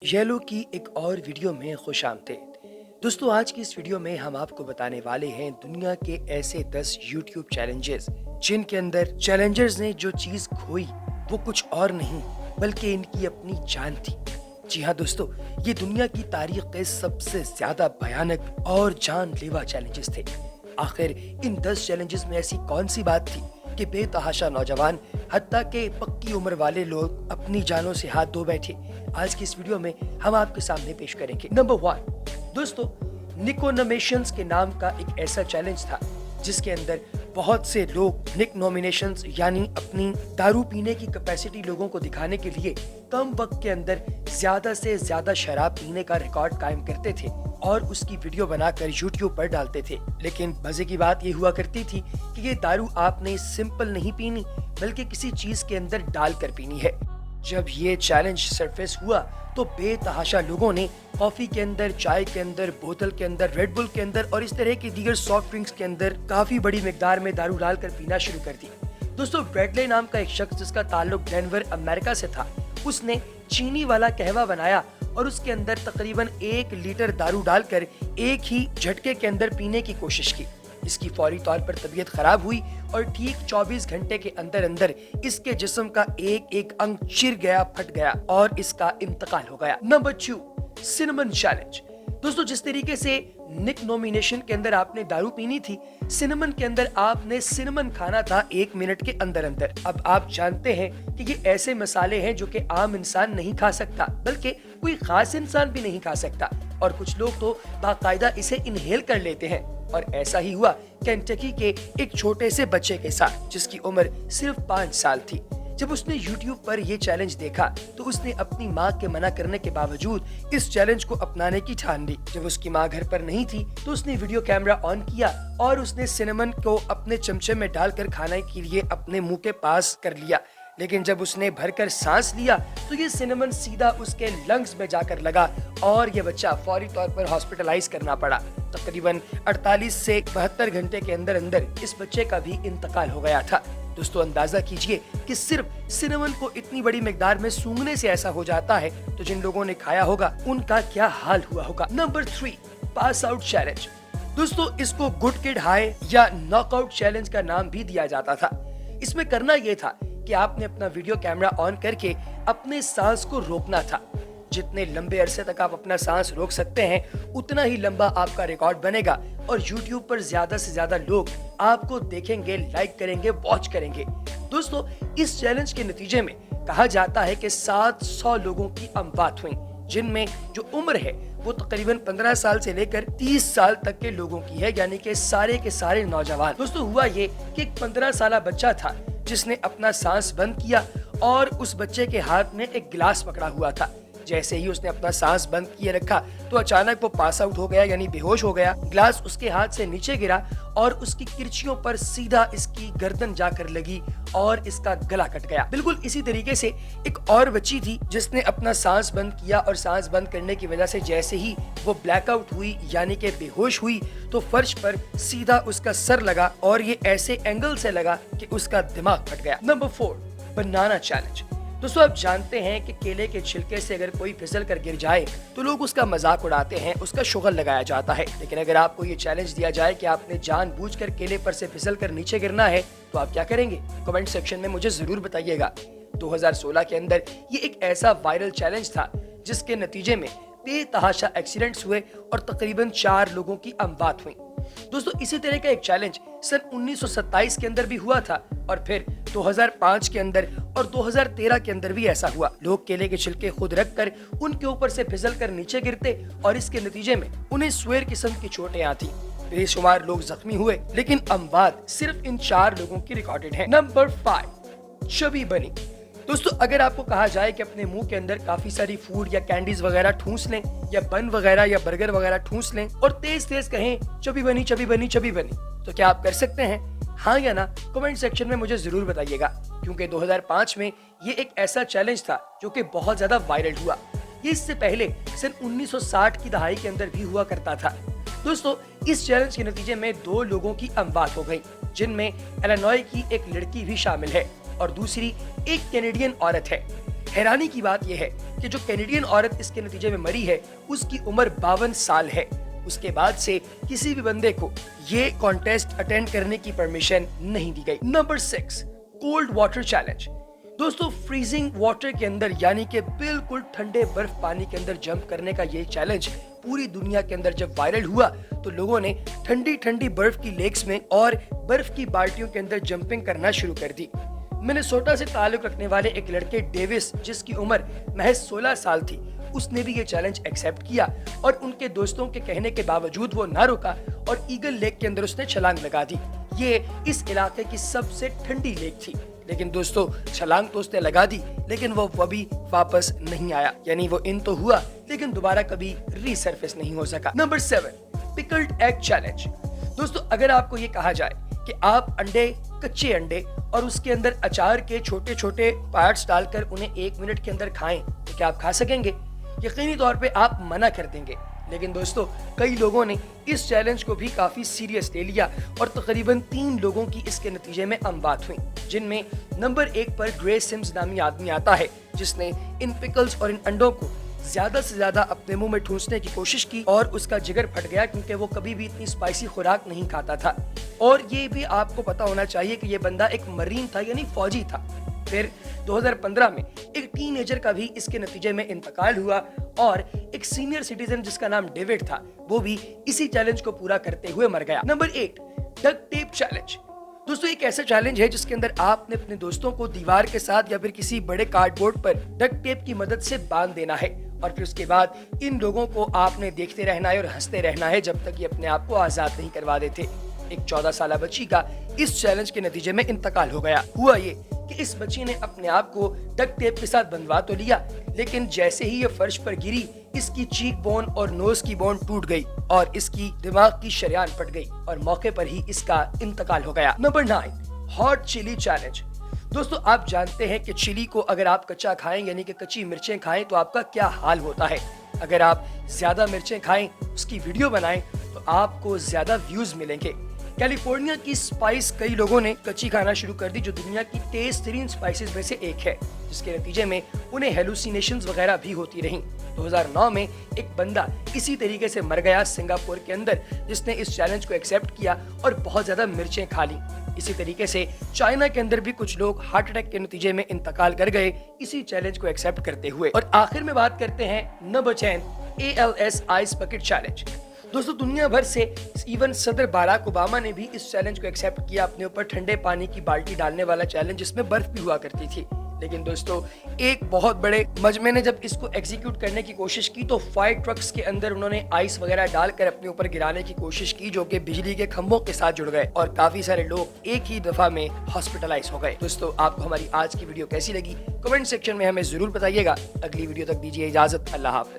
Yellow की एक और वीडियो में खुश आमदीद। दोस्तों, आज की इस वीडियो में हम आपको बताने वाले हैं दुनिया के ऐसे 10 यूट्यूब चैलेंजेस जिनके अंदर चैलेंजर्स ने जो चीज खोई वो कुछ और नहीं बल्कि इनकी अपनी जान थी। जी हाँ दोस्तों, ये दुनिया की तारीख के सबसे ज्यादा भयानक और जानलेवा चैलेंजेस थे। आखिर इन 10 चैलेंजेस में ऐसी कौन सी बात थी कि बेतहाशा नौजवान हत्ता के पक्की उम्र वाले लोग अपनी जानों से हाथ धो बैठे। आज की इस वीडियो में हम आपके सामने पेश करेंगे। नंबर 1 दोस्तों, निकोनोमिनेशंस के नाम का एक ऐसा चैलेंज था जिसके अंदर बहुत से लोग निक नॉमिनेशंस यानी अपनी दारू पीने की कैपेसिटी लोगों को दिखाने के लिए कम वक्त के अंदर ज्यादा से ज्यादा शराब पीने का रिकॉर्ड कायम करते थे और उसकी वीडियो बनाकर यूट्यूब पर डालते थे। लेकिन मजे की बात ये हुआ करती थी कि ये दारू आपने सिंपल नहीं पीनी बल्कि किसी चीज के अंदर डालकर पीनी है। जब ये चैलेंज सरफेस हुआ तो बेतहाशा लोगों ने कॉफी के अंदर, चाय के अंदर, बोतल के अंदर, रेड बुल के अंदर और इस तरह की दीगर सॉफ्ट ड्रिंक्स के अंदर काफी बड़ी मिकदार में दारू डालकर पीना शुरू कर दी। दोस्तों, ब्रैडले नाम का एक शख्स जिसका ताल्लुक डेनवर अमेरिका से था, उसने चीनी वाला कहवा बनाया और उसके अंदर तकरीबन 1 लीटर दारू डालकर एक ही झटके के अंदर पीने की कोशिश की। इसकी फौरी तौर पर तबीयत खराब हुई और ठीक 24 घंटे के अंदर अंदर इसके जिस्म का एक एक अंग चिर गया, फट गया और इसका इंतकाल हो गया। Number 2, cinnamon challenge. दोस्तों, जिस तरीके से निक नॉमिनेशन के अंदर आपने दारू पीनी थी, सिनेमन के अंदर आपने सिनेमन खाना था 1 मिनट के अंदर अंदर। अब आप जानते हैं कि ये ऐसे मसाले हैं जो कि आम इंसान नहीं खा सकता बल्कि कोई खास इंसान भी नहीं खा सकता और कुछ लोग तो बाकायदा इसे इनहेल कर लेते हैं। और ऐसा ही हुआ केंटकी के एक छोटे से बच्चे के साथ जिसकी उम्र सिर्फ 5 साल थी। जब उसने YouTube पर ये चैलेंज देखा तो उसने अपनी माँ के मना करने के बावजूद इस चैलेंज को अपनाने की ठान ली। जब उसकी माँ घर पर नहीं थी तो उसने वीडियो कैमरा ऑन किया और उसने सिनेमन को अपने चमचे में डालकर खाने के लिए अपने मुंह के पास कर लिया। लेकिन जब उसने भरकर सांस लिया तो ये सिनेमन सीधा उसके लंग्स में जाकर लगा और ये बच्चा फौरी तौर पर हॉस्पिटलाइज करना पड़ा। तकरीबन 48 से 72 घंटे के अंदर अंदर इस बच्चे का भी इंतकाल हो गया था। दोस्तों, अंदाजा कीजिए कि सिर्फ सिनेमन को इतनी बड़ी मिकदार में सूंघने से ऐसा हो जाता है तो जिन लोगों ने खाया होगा उनका क्या हाल हुआ होगा। Number 3, pass out challenge. दोस्तों, इसको गुड किड हाई या नॉकआउट चैलेंज का नाम भी दिया जाता था। इसमें करना यह था कि आपने अपना वीडियो कैमरा ऑन करके अपने सांस को रोकना था। जितने लंबे अरसे तक आप अपना सांस रोक सकते हैं उतना ही लंबा आपका रिकॉर्ड बनेगा और YouTube पर ज्यादा से ज्यादा लोग आपको देखेंगे, लाइक करेंगे, वॉच करेंगे। दोस्तों, इस चैलेंज के नतीजे में कहा जाता है कि 700 लोगों की अमवात हुई जिनमें जो उम्र है वो तकरीबन 15 साल से लेकर 30 साल तक के लोगों की है, यानी कि सारे के सारे नौजवान। दोस्तों, हुआ ये कि एक 15 साल बच्चा था जिसने अपना सांस बंद किया और उस बच्चे के हाथ में एक गिलास पकड़ा हुआ था। जैसे ही उसने अपना सांस बंद किए रखा तो अचानक वो पास आउट हो गया, यानी बेहोश हो गया। गिलास उसके हाथ से नीचे गिरा और उसकी किरचियों पर सीधा इसकी गर्दन जाकर लगी और इसका गला कट गया। बिल्कुल इसी तरीके से एक और बच्ची थी जिसने अपना सांस बंद किया और सांस बंद करने की वजह से जैसे ही वो ब्लैकआउट हुई यानी कि बेहोश हुई तो फर्श पर सीधा उसका सर लगा और ये ऐसे एंगल से लगा कि उसका दिमाग फट गया। नंबर 4, बनाना चैलेंज। दोस्तों, आप जानते हैं कि केले के छिलके से अगर कोई फिसल कर गिर जाए तो लोग उसका मजाक उड़ाते हैं, उसका शुगल लगाया जाता है। लेकिन अगर आपको ये चैलेंज दिया जाए कि आपने जानबूझकर केले पर से फिसल कर नीचे गिरना है तो आप क्या करेंगे? कमेंट सेक्शन में मुझे जरूर बताइएगा। 2016 के अंदर ये एक ऐसा वायरल चैलेंज था जिसके नतीजे में बेतहाशा एक्सीडेंट्स हुए और तकरीबन 4 लोगों की अमवात हुई। दोस्तों, इसी तरह का एक चैलेंज सन 1927 के अंदर भी हुआ था और फिर 2005 के अंदर और 2013 के अंदर भी ऐसा हुआ। लोग केले के छिलके खुद रखकर उनके ऊपर से फिसल कर नीचे गिरते और इसके नतीजे में उन्हें स्वेर किस्म की चोटें आती। बेशुमार लोग जख्मी हुए लेकिन अमवात सिर्फ इन 4 लोगों की रिकॉर्डेड है। नंबर 5, चबी बनी। दोस्तों, अगर आपको कहा जाए कि अपने मुंह के अंदर काफी सारी फूड या कैंडीज वगैरह ठूंस लें या बन वगैरह या बर्गर वगैरह ठूंस लें और तेज तेज कहें चबी बनी, चबी बनी, चबी बनी, तो क्या आप कर सकते हैं? हाँ या ना कमेंट सेक्शन में मुझे जरूर बताइएगा, क्योंकि 2005 में ये एक ऐसा चैलेंज था जो कि बहुत ज्यादा वायरल हुआ। ये इससे पहले सन 1960 की दहाई के अंदर भी हुआ करता था। दोस्तों, इस चैलेंज के नतीजे में 2 लोगों की अमवात हो गई जिनमें इलिनॉय की एक लड़की भी शामिल है और दूसरी एक कैनेडियन औरत है। हैरानी की बात यह है कि जो कैनेडियन औरत इसके नतीजे में मरी है उसकी उम्र 52 साल है। उसके बाद से किसी भी बंदे को ये कॉन्टेस्ट अटेंड करने की परमिशन नहीं दी गई। Number 6, cold water challenge. दोस्तों, फ्रीजिंग वाटर के अंदर यानी कि बिल्कुल ठंडे बर्फ पानी के अंदर जंप करने का ये चैलेंज पूरी दुनिया के अंदर जब वायरल हुआ तो लोगों ने ठंडी ठंडी बर्फ की लेक्स में और बर्फ की बाल्टियों के अंदर जंपिंग करना शुरू कर दी। मिनेसोटा से ताल्लुक रखने वाले एक लड़के डेविस, जिसकी उम्र महज 16 साल थी, उसने भी ये चैलेंज एक्सेप्ट किया और उनके दोस्तों के कहने के बावजूद वो ना रुका और ईगल लेक के अंदर उसने छलांग लगा दी। ये इस इलाके की सबसे ठंडी लेक थी। लेकिन दोस्तों, छलांग तो उसने लगा दी लेकिन वो कभी वापस नहीं आया, यानी वो इन तो हुआ लेकिन दोबारा कभी रीसर्फेस नहीं हो सका। Number 7, pickled egg challenge. दोस्तों, अगर आपको ये कहा जाए कि आप कच्चे अंडे और उसके अंदर अचार के छोटे छोटे पार्ट्स डालकर उन्हें 1 मिनट के अंदर खाएं तो क्या आप खा सकेंगे? यकीनी तौर पे आप मना कर देंगे। लेकिन दोस्तों, कई लोगों ने इस चैलेंज को भी काफी सीरियस ले लिया और तकरीबन 3 लोगों की इसके नतीजे में अमवात हुई, जिनमें नंबर 1 पर ग्रे सिम्स नामी आदमी आता है, जिसने इन पिकल्स और इन अंडों को ज्यादा से ज्यादा अपने मुंह में ठूंसने की कोशिश की और उसका जिगर फट गया क्योंकि वो कभी भी इतनी स्पाइसी खुराक नहीं खाता था। और ये भी आपको पता होना चाहिए कि ये बंदा एक मरीन था, यानी फौजी था। फिर 2015 में एक टीनेजर का भी इसके नतीजे में इंतकाल हुआ और एक सीनियर सिटीजन जिसका नाम डेविड था, वो भी इसी चैलेंज को पूरा करते हुए मर गया। Number 8, duct tape challenge. दोस्तों, एक ऐसा चैलेंज है जिसके अंदर आपने अपने दोस्तों को दीवार के साथ या फिर किसी बड़े कार्डबोर्ड पर डक्ट टेप की मदद से बांध देना है और फिर उसके बाद इन लोगों को आपने देखते रहना है और हंसते रहना है जब तक ये अपने आप को आजाद नहीं करवा देते। एक 14 साल बच्ची का इस चैलेंज के नतीजे में इंतकाल हो गया। हुआ ये कि इस बच्ची ने अपने आप को डक्ट टेप के साथ बंधवा तो लिया, लेकिन जैसे ही ये फर्श पर गिरी इसकी चीक बोन और नोज की बोन टूट गई और इसकी दिमाग की शरेयान फट गई और मौके पर ही इसका इंतकाल हो गया। Number 9, hot chilli challenge. दोस्तों, आप जानते हैं कि चिली को अगर आप कच्चा खाएं यानी कि कच्ची मिर्चें खाएं तो आपका क्या हाल होता है। अगर आप ज्यादा मिर्चें खाएं, उसकी वीडियो बनाएं तो आपको ज्यादा व्यूज मिलेंगे। कैलिफोर्निया की स्पाइस कई लोगों ने कच्ची खाना शुरू कर दी, जो दुनिया की तेज तरीन स्पाइसेस में से एक है, जिसके नतीजे में उन्हें हेलुसिनेशंस वगैरह भी होती रहीं। 2009 में एक बंदा इसी तरीके से मर गया सिंगापुर के अंदर, जिसने इस चैलेंज को एक्सेप्ट किया और बहुत ज्यादा मिर्चें खा ली। इसी तरीके से चाइना के अंदर भी कुछ लोग हार्ट अटैक के नतीजे में इंतकाल कर गए इसी चैलेंज को एक्सेप्ट करते हुए। और आखिर में बात करते हैं number 10, ALS ice bucket challenge. दोस्तों, दुनिया भर से इवन सदर बाराक ओबामा ने भी इस चैलेंज को एक्सेप्ट किया, अपने ऊपर ठंडे पानी की बाल्टी डालने वाला चैलेंज जिसमें बर्फ भी हुआ करती थी। लेकिन दोस्तों, एक बहुत बड़े मजमे ने जब इसको एग्जीक्यूट करने की कोशिश की तो फायर ट्रक्स के अंदर उन्होंने आइस वगैरह डालकर अपने ऊपर गिराने की कोशिश की, जो कि बिजली के खंभों के साथ जुड़ गए और काफी सारे लोग एक ही दफा में हॉस्पिटलाइज हो गए। दोस्तों, आपको हमारी आज की वीडियो कैसी लगी कमेंट सेक्शन में हमें जरूर बताइएगा। अगली वीडियो तक दीजिए इजाजत। अल्लाह हाफ़िज़।